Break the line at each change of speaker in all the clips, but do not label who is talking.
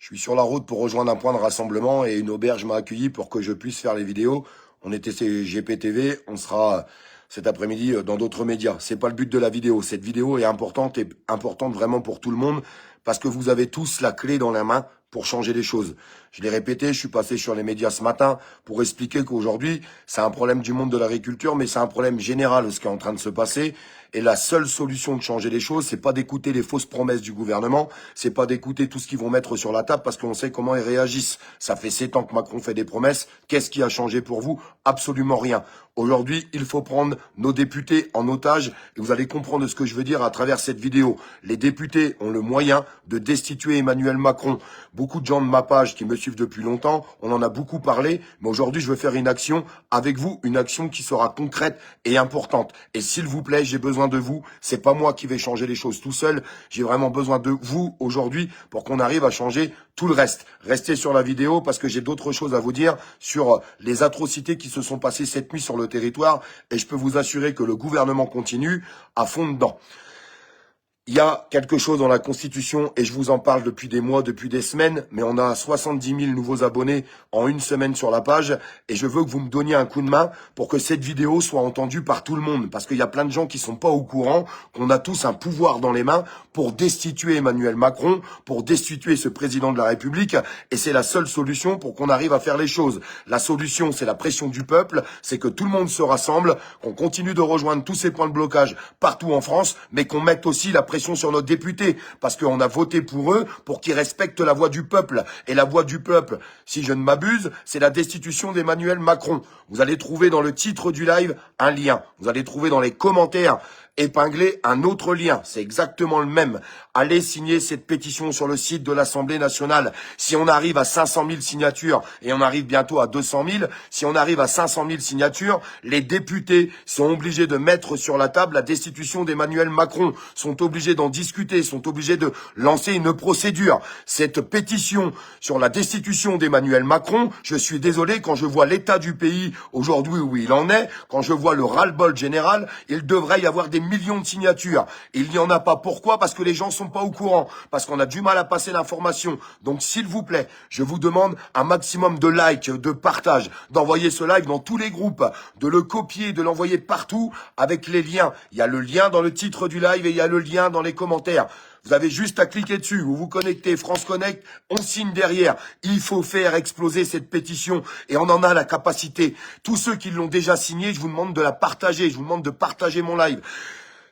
Je suis sur la route pour rejoindre un point de rassemblement et une auberge m'a accueilli pour que je puisse faire les vidéos. On était chez GPTV, on sera cet après-midi dans d'autres médias. C'est pas le but de la vidéo. Cette vidéo est importante vraiment pour tout le monde parce que vous avez tous la clé dans la main pour changer les choses. Je l'ai répété, je suis passé sur les médias ce matin pour expliquer qu'aujourd'hui, c'est un problème du monde de l'agriculture, mais c'est un problème général ce qui est en train de se passer. Et la seule solution de changer les choses, c'est pas d'écouter les fausses promesses du gouvernement, c'est pas d'écouter tout ce qu'ils vont mettre sur la table parce qu'on sait comment ils réagissent. Ça fait 7 ans que Macron fait des promesses. Qu'est-ce qui a changé pour vous? Absolument rien. Aujourd'hui, il faut prendre nos députés en otage et vous allez comprendre ce que je veux dire à travers cette vidéo. Les députés ont le moyen de destituer Emmanuel Macron. Beaucoup de gens de ma page qui me suivent depuis longtemps, on en a beaucoup parlé, mais aujourd'hui, je veux faire une action avec vous, une action qui sera concrète et importante. Et s'il vous plaît, j'ai besoin de vous. C'est pas moi qui vais changer les choses tout seul. J'ai vraiment besoin de vous aujourd'hui pour qu'on arrive à changer tout le reste. Restez sur la vidéo parce que j'ai d'autres choses à vous dire sur les atrocités qui se sont passées cette nuit sur le territoire et je peux vous assurer que le gouvernement continue à fond dedans. Il y a quelque chose dans la Constitution, et je vous en parle depuis des mois, depuis des semaines, mais on a 70 000 nouveaux abonnés en une semaine sur la page, et je veux que vous me donniez un coup de main pour que cette vidéo soit entendue par tout le monde, parce qu'il y a plein de gens qui sont pas au courant qu'on a tous un pouvoir dans les mains pour destituer Emmanuel Macron, pour destituer ce président de la République, et c'est la seule solution pour qu'on arrive à faire les choses. La solution, c'est la pression du peuple, c'est que tout le monde se rassemble, qu'on continue de rejoindre tous ces points de blocage partout en France, mais qu'on mette aussi la pression sur nos députés, parce qu'on a voté pour eux, pour qu'ils respectent la voix du peuple. Et la voix du peuple, si je ne m'abuse, c'est la destitution d'Emmanuel Macron. Vous allez trouver dans le titre du live un lien. Vous allez trouver dans les commentaires épinglé un autre lien. C'est exactement le même. Allez signer cette pétition sur le site de l'Assemblée nationale. Si on arrive à 500 000 signatures, et on arrive bientôt à 200 000, si on arrive à 500 000 signatures, les députés sont obligés de mettre sur la table la destitution d'Emmanuel Macron, sont obligés d'en discuter, sont obligés de lancer une procédure. Cette pétition sur la destitution d'Emmanuel Macron, je suis désolé, quand je vois l'état du pays aujourd'hui où il en est, quand je vois le ras-le-bol général, il devrait y avoir des millions de signatures. Il n'y en a pas. Pourquoi? Parce que les gens sont pas au courant. Parce qu'on a du mal à passer l'information. Donc, s'il vous plaît, je vous demande un maximum de likes, de partage, d'envoyer ce live dans tous les groupes, de le copier, de l'envoyer partout avec les liens. Il y a le lien dans le titre du live et il y a le lien dans les commentaires. Vous avez juste à cliquer dessus, vous vous connectez, France Connect, on signe derrière. Il faut faire exploser cette pétition et on en a la capacité. Tous ceux qui l'ont déjà signée, je vous demande de la partager, je vous demande de partager mon live.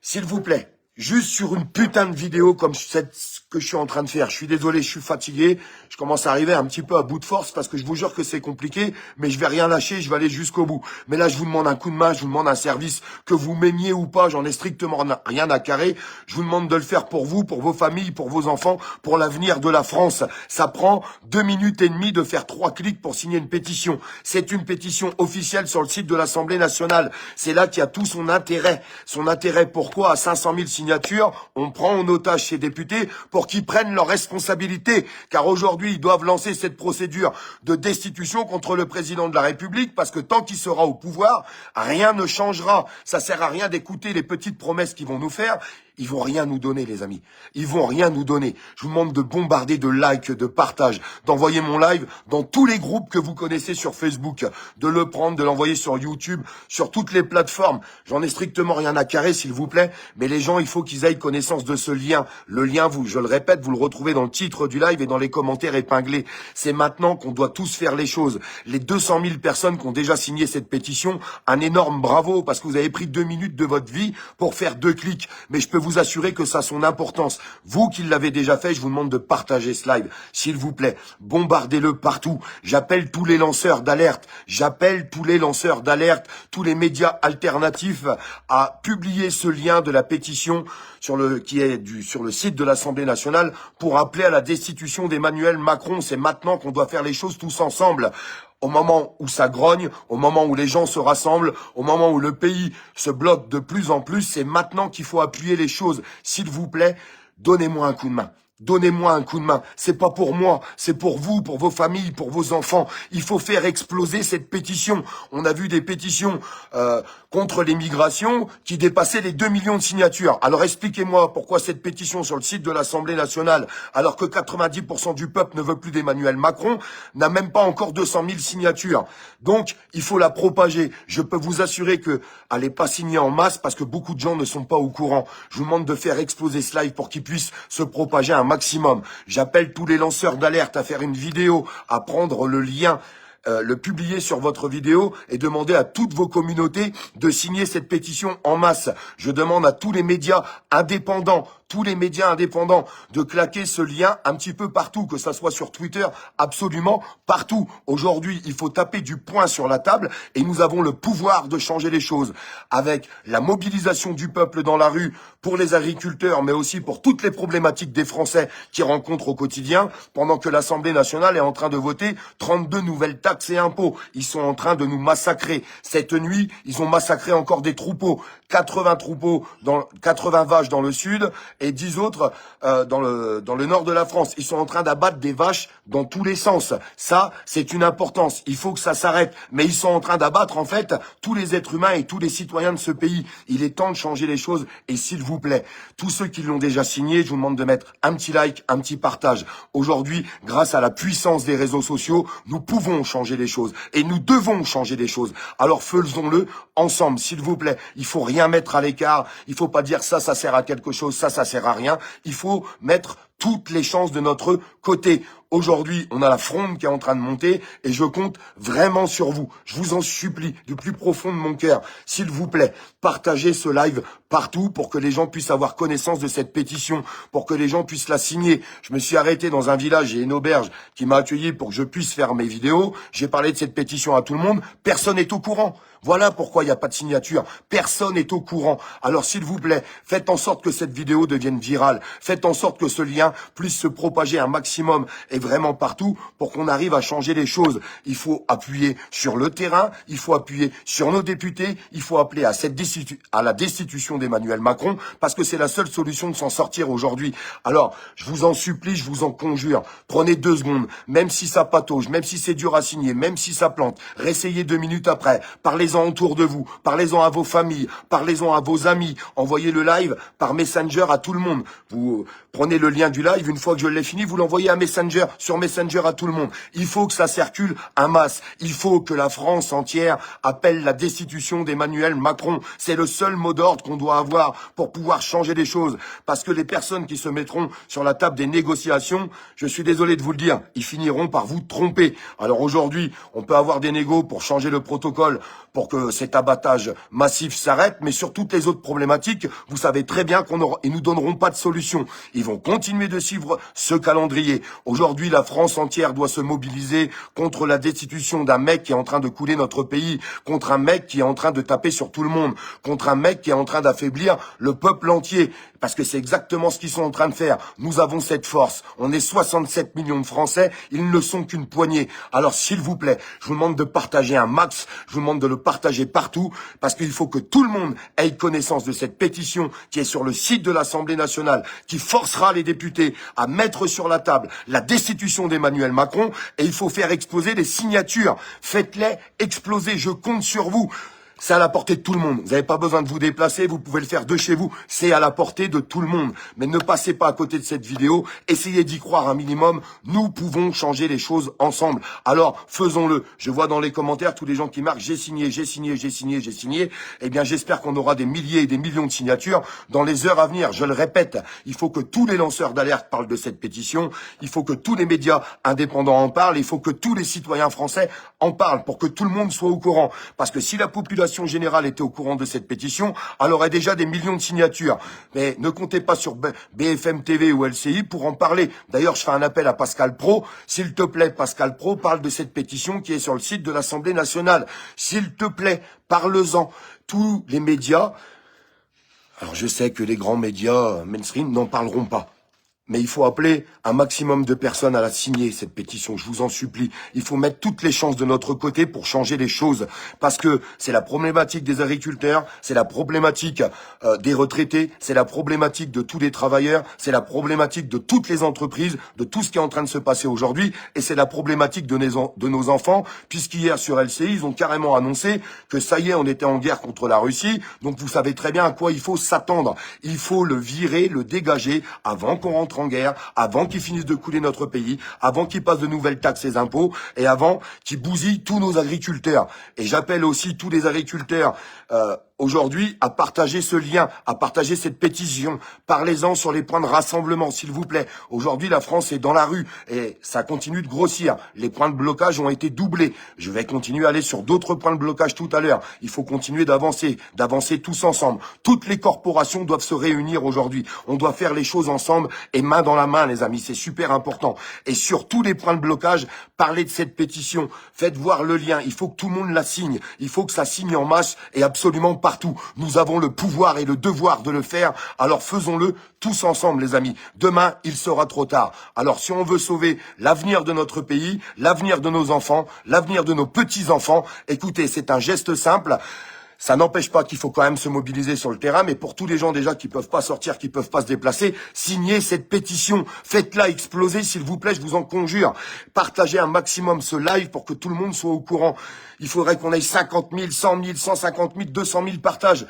S'il vous plaît, juste sur une putain de vidéo comme cette que je suis en train de faire. Je suis désolé, je suis fatigué. Je commence à arriver un petit peu à bout de force parce que je vous jure que c'est compliqué, mais je vais rien lâcher, je vais aller jusqu'au bout. Mais là, je vous demande un coup de main, je vous demande un service, que vous m'aimiez ou pas, j'en ai strictement rien à carrer. Je vous demande de le faire pour vous, pour vos familles, pour vos enfants, pour l'avenir de la France. Ça prend 2 minutes et demie de faire 3 clics pour signer une pétition. C'est une pétition officielle sur le site de l'Assemblée nationale. C'est là qu'il y a tout son intérêt. Son intérêt, pourquoi à 500 000 signatures, on prend en otage ces députés pour qu'ils prennent leurs responsabilités. Car aujourd'hui, ils doivent lancer cette procédure de destitution contre le président de la République parce que tant qu'il sera au pouvoir, rien ne changera. Ça sert à rien d'écouter les petites promesses qu'ils vont nous faire. Ils vont rien nous donner, les amis. Ils vont rien nous donner. Je vous demande de bombarder de likes, de partage, d'envoyer mon live dans tous les groupes que vous connaissez sur Facebook, de le prendre, de l'envoyer sur YouTube, sur toutes les plateformes. J'en ai strictement rien à carrer, s'il vous plaît. Mais les gens, il faut qu'ils aient connaissance de ce lien. Le lien, je le répète, vous le retrouvez dans le titre du live et dans les commentaires épinglés. C'est maintenant qu'on doit tous faire les choses. Les 200 000 personnes qui ont déjà signé cette pétition, un énorme bravo parce que vous avez pris 2 minutes de votre vie pour faire 2 clics. Mais je peux vous assurer que ça a son importance. Vous qui l'avez déjà fait, je vous demande de partager ce live. S'il vous plaît, bombardez-le partout. J'appelle tous les lanceurs d'alerte. J'appelle tous les lanceurs d'alerte, tous les médias alternatifs à publier ce lien de la pétition sur le site de l'Assemblée nationale pour appeler à la destitution d'Emmanuel Macron. C'est maintenant qu'on doit faire les choses tous ensemble. Au moment où ça grogne, au moment où les gens se rassemblent, au moment où le pays se bloque de plus en plus, c'est maintenant qu'il faut appuyer les choses. S'il vous plaît, donnez-moi un coup de main. Donnez-moi un coup de main. C'est pas pour moi, c'est pour vous, pour vos familles, pour vos enfants. Il faut faire exploser cette pétition. On a vu des pétitions contre l'immigration qui dépassaient les 2 millions de signatures. Alors expliquez-moi pourquoi cette pétition sur le site de l'Assemblée nationale, alors que 90% du peuple ne veut plus d'Emmanuel Macron, n'a même pas encore 200 000 signatures. Donc, il faut la propager. Je peux vous assurer que elle n'est pas signée en masse parce que beaucoup de gens ne sont pas au courant. Je vous demande de faire exploser ce live pour qu'il puisse se propager un maximum. J'appelle tous les lanceurs d'alerte à faire une vidéo, à prendre le lien, le publier sur votre vidéo et demander à toutes vos communautés de signer cette pétition en masse. Je demande à tous les médias indépendants, de claquer ce lien un petit peu partout, que ça soit sur Twitter, absolument partout. Aujourd'hui, il faut taper du poing sur la table et nous avons le pouvoir de changer les choses avec la mobilisation du peuple dans la rue pour les agriculteurs, mais aussi pour toutes les problématiques des Français qui rencontrent au quotidien, pendant que l'Assemblée nationale est en train de voter 32 nouvelles taxes et impôts. Ils sont en train de nous massacrer. Cette nuit, ils ont massacré encore des troupeaux. 80 vaches dans le sud et 10 autres dans le nord de la France. Ils sont en train d'abattre des vaches dans tous les sens. Ça, c'est une importance. Il faut que ça s'arrête. Mais ils sont en train d'abattre, en fait, tous les êtres humains et tous les citoyens de ce pays. Il est temps de changer les choses. Et s'il vous plaît, tous ceux qui l'ont déjà signé, je vous demande de mettre un petit like, un petit partage. Aujourd'hui, grâce à la puissance des réseaux sociaux, nous pouvons changer les choses. Et nous devons changer les choses. Alors faisons-le ensemble, s'il vous plaît. Il faut rien mettre à l'écart. Il faut pas dire ça sert à quelque chose, ça sert à rien. Il faut mettre toutes les chances de notre côté. Aujourd'hui, on a la fronde qui est en train de monter et je compte vraiment sur vous. Je vous en supplie, du plus profond de mon cœur, s'il vous plaît, partagez ce live partout pour que les gens puissent avoir connaissance de cette pétition, pour que les gens puissent la signer. Je me suis arrêté dans un village et une auberge qui m'a accueilli pour que je puisse faire mes vidéos. J'ai parlé de cette pétition à tout le monde. Personne n'est au courant. Voilà pourquoi il n'y a pas de signature. Personne n'est au courant. Alors s'il vous plaît, faites en sorte que cette vidéo devienne virale. Faites en sorte que ce lien puisse se propager un maximum et vraiment partout pour qu'on arrive à changer les choses. Il faut appuyer sur le terrain, il faut appuyer sur nos députés, il faut appeler à la destitution d'Emmanuel Macron parce que c'est la seule solution de s'en sortir aujourd'hui. Alors, je vous en supplie, je vous en conjure, prenez 2 secondes, même si ça patauge, même si c'est dur à signer, même si ça plante, réessayez 2 minutes après, parlez-en autour de vous, parlez-en à vos familles, parlez-en à vos amis, envoyez le live par Messenger à tout le monde. Vous prenez le lien du live, une fois que je l'ai fini, vous l'envoyez à Messenger, sur Messenger à tout le monde. Il faut que ça circule en masse. Il faut que la France entière appelle la destitution d'Emmanuel Macron. C'est le seul mot d'ordre qu'on doit avoir pour pouvoir changer les choses. Parce que les personnes qui se mettront sur la table des négociations, je suis désolé de vous le dire, ils finiront par vous tromper. Alors aujourd'hui, on peut avoir des négos pour changer le protocole, pour que cet abattage massif s'arrête, mais sur toutes les autres problématiques, vous savez très bien ils nous donneront pas de solution. Ils vont continuer de suivre ce calendrier. Aujourd'hui, la France entière doit se mobiliser contre la destitution d'un mec qui est en train de couler notre pays, contre un mec qui est en train de taper sur tout le monde, contre un mec qui est en train d'affaiblir le peuple entier. Parce que c'est exactement ce qu'ils sont en train de faire. Nous avons cette force. On est 67 millions de Français. Ils ne sont qu'une poignée. Alors, s'il vous plaît, je vous demande de partager un max. Je vous demande de le partager partout. Parce qu'il faut que tout le monde ait connaissance de cette pétition qui est sur le site de l'Assemblée nationale, qui forcera les députés à mettre sur la table la destitution d'Emmanuel Macron. Et il faut faire exploser les signatures. Faites-les exploser. Je compte sur vous. C'est à la portée de tout le monde. Vous n'avez pas besoin de vous déplacer, vous pouvez le faire de chez vous. C'est à la portée de tout le monde. Mais ne passez pas à côté de cette vidéo. Essayez d'y croire un minimum. Nous pouvons changer les choses ensemble. Alors, faisons-le. Je vois dans les commentaires tous les gens qui marquent « j'ai signé, j'ai signé, j'ai signé, j'ai signé ». Eh bien, j'espère qu'on aura des milliers et des millions de signatures dans les heures à venir. Je le répète, il faut que tous les lanceurs d'alerte parlent de cette pétition. Il faut que tous les médias indépendants en parlent. Il faut que tous les citoyens français en parlent pour que tout le monde soit au courant. Parce que si la population générale était au courant de cette pétition, elle aurait déjà des millions de signatures. Mais ne comptez pas sur BFM TV ou LCI pour en parler. D'ailleurs, je fais un appel à Pascal Praud. S'il te plaît, Pascal Praud, parle de cette pétition qui est sur le site de l'Assemblée nationale. S'il te plaît, parle-en. Tous les médias, alors je sais que les grands médias mainstream n'en parleront pas. Mais il faut appeler un maximum de personnes à la signer, cette pétition, je vous en supplie. Il faut mettre toutes les chances de notre côté pour changer les choses. Parce que c'est la problématique des agriculteurs, c'est la problématique des retraités, c'est la problématique de tous les travailleurs, c'est la problématique de toutes les entreprises, de tout ce qui est en train de se passer aujourd'hui, et c'est la problématique de nos enfants, puisqu'hier sur LCI, ils ont carrément annoncé que ça y est, on était en guerre contre la Russie, donc vous savez très bien à quoi il faut s'attendre. Il faut le virer, le dégager, avant qu'on rentre en guerre, avant qu'ils finissent de couler notre pays, avant qu'ils passent de nouvelles taxes et impôts, et avant qu'ils bousillent tous nos agriculteurs. Et j'appelle aussi tous les agriculteurs aujourd'hui à partager ce lien, à partager cette pétition. Parlez-en sur les points de rassemblement, s'il vous plaît. Aujourd'hui, la France est dans la rue et ça continue de grossir. Les points de blocage ont été doublés. Je vais continuer à aller sur d'autres points de blocage tout à l'heure. Il faut continuer d'avancer tous ensemble. Toutes les corporations doivent se réunir aujourd'hui. On doit faire les choses ensemble et main dans la main, les amis. C'est super important. Et sur tous les points de blocage, parlez de cette pétition. Faites voir le lien. Il faut que tout le monde la signe. Il faut que ça signe en masse et absolument partout. Nous avons le pouvoir et le devoir de le faire, alors faisons-le tous ensemble, les amis. Demain, il sera trop tard. Alors si on veut sauver l'avenir de notre pays, l'avenir de nos enfants, l'avenir de nos petits-enfants, écoutez, c'est un geste simple. Ça n'empêche pas qu'il faut quand même se mobiliser sur le terrain, mais pour tous les gens déjà qui peuvent pas sortir, qui peuvent pas se déplacer, signez cette pétition. Faites-la exploser, s'il vous plaît, je vous en conjure. Partagez un maximum ce live pour que tout le monde soit au courant. Il faudrait qu'on ait 50 000, 100 000, 150 000, 200 000 partages.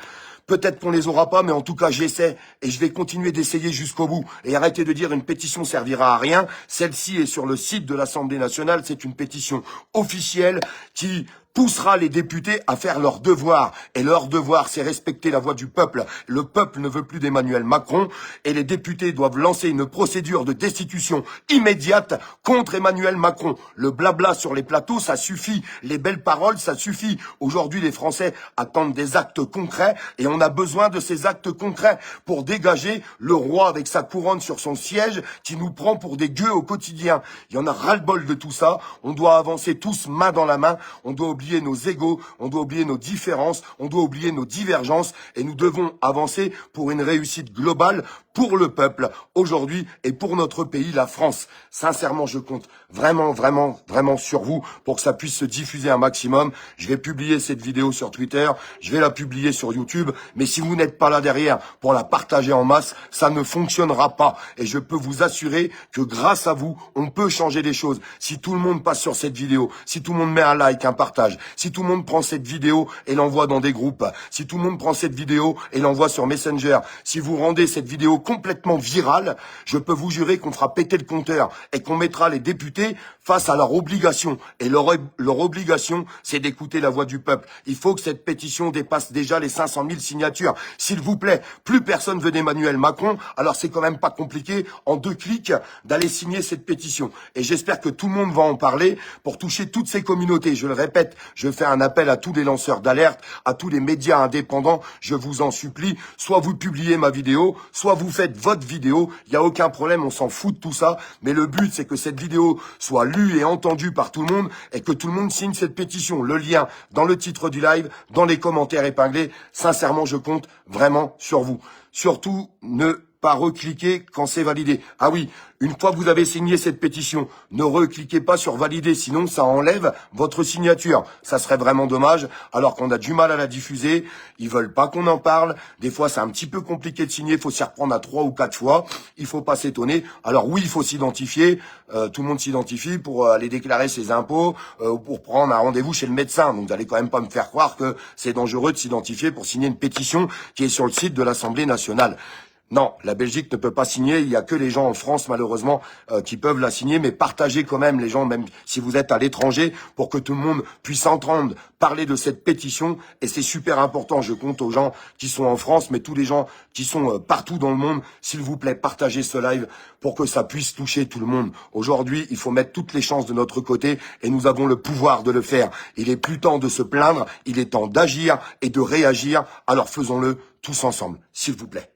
Peut-être qu'on les aura pas, mais en tout cas, j'essaie et je vais continuer d'essayer jusqu'au bout. Et arrêtez de dire une pétition servira à rien. Celle-ci est sur le site de l'Assemblée nationale. C'est une pétition officielle qui poussera les députés à faire leur devoir. Et leur devoir, c'est respecter la voix du peuple. Le peuple ne veut plus d'Emmanuel Macron et les députés doivent lancer une procédure de destitution immédiate contre Emmanuel Macron. Le blabla sur les plateaux, ça suffit. Les belles paroles, ça suffit. Aujourd'hui, les Français attendent des actes concrets et on a besoin de ces actes concrets pour dégager le roi avec sa couronne sur son siège qui nous prend pour des gueux au quotidien. Il y en a ras-le-bol de tout ça. On doit avancer tous main dans la main. On doit oublier nos égos, on doit oublier nos différences, on doit oublier nos divergences et nous devons avancer pour une réussite globale pour le peuple aujourd'hui et pour notre pays, la France. Sincèrement, je compte vraiment sur vous pour que ça puisse se diffuser un maximum. Je vais publier cette vidéo sur Twitter, je vais la publier sur YouTube, mais si vous n'êtes pas là derrière pour la partager en masse, ça ne fonctionnera pas. Et je peux vous assurer que grâce à vous, on peut changer les choses. Si tout le monde passe sur cette vidéo, si tout le monde met un like, un partage, si tout le monde prend cette vidéo et l'envoie dans des groupes, si tout le monde prend cette vidéo et l'envoie sur Messenger, si vous rendez cette vidéo complètement virale, je peux vous jurer qu'on fera péter le compteur et qu'on mettra les députés face à leur obligation. Et leur obligation, c'est d'écouter la voix du peuple. Il faut que cette pétition dépasse déjà les 500 000 signatures. S'il vous plaît, plus personne veut d'Emmanuel Macron, alors c'est quand même pas compliqué, en 2 clics, d'aller signer cette pétition. Et j'espère que tout le monde va en parler pour toucher toutes ces communautés. Je le répète, je fais un appel à tous les lanceurs d'alerte, à tous les médias indépendants, je vous en supplie, soit vous publiez ma vidéo, soit vous faites votre vidéo, il n'y a aucun problème, on s'en fout de tout ça, mais le but c'est que cette vidéo soit lue et entendue par tout le monde et que tout le monde signe cette pétition. Le lien dans le titre du live, dans les commentaires épinglés, sincèrement je compte vraiment sur vous. Surtout, ne pas recliquer quand c'est validé. Ah oui, une fois que vous avez signé cette pétition, ne recliquez pas sur valider, sinon ça enlève votre signature. Ça serait vraiment dommage, alors qu'on a du mal à la diffuser, ils veulent pas qu'on en parle. Des fois, c'est un petit peu compliqué de signer, il faut s'y reprendre à 3 ou 4 fois. Il faut pas s'étonner. Alors oui, il faut s'identifier. Tout le monde s'identifie pour aller déclarer ses impôts, pour prendre un rendez-vous chez le médecin. Donc, vous allez quand même pas me faire croire que c'est dangereux de s'identifier pour signer une pétition qui est sur le site de l'Assemblée nationale. Non, la Belgique ne peut pas signer, il y a que les gens en France malheureusement qui peuvent la signer, mais partagez quand même les gens, même si vous êtes à l'étranger, pour que tout le monde puisse entendre parler de cette pétition, et c'est super important, je compte aux gens qui sont en France, mais tous les gens qui sont partout dans le monde, s'il vous plaît, partagez ce live pour que ça puisse toucher tout le monde. Aujourd'hui, il faut mettre toutes les chances de notre côté, et nous avons le pouvoir de le faire. Il est plus temps de se plaindre, il est temps d'agir et de réagir, alors faisons-le tous ensemble, s'il vous plaît.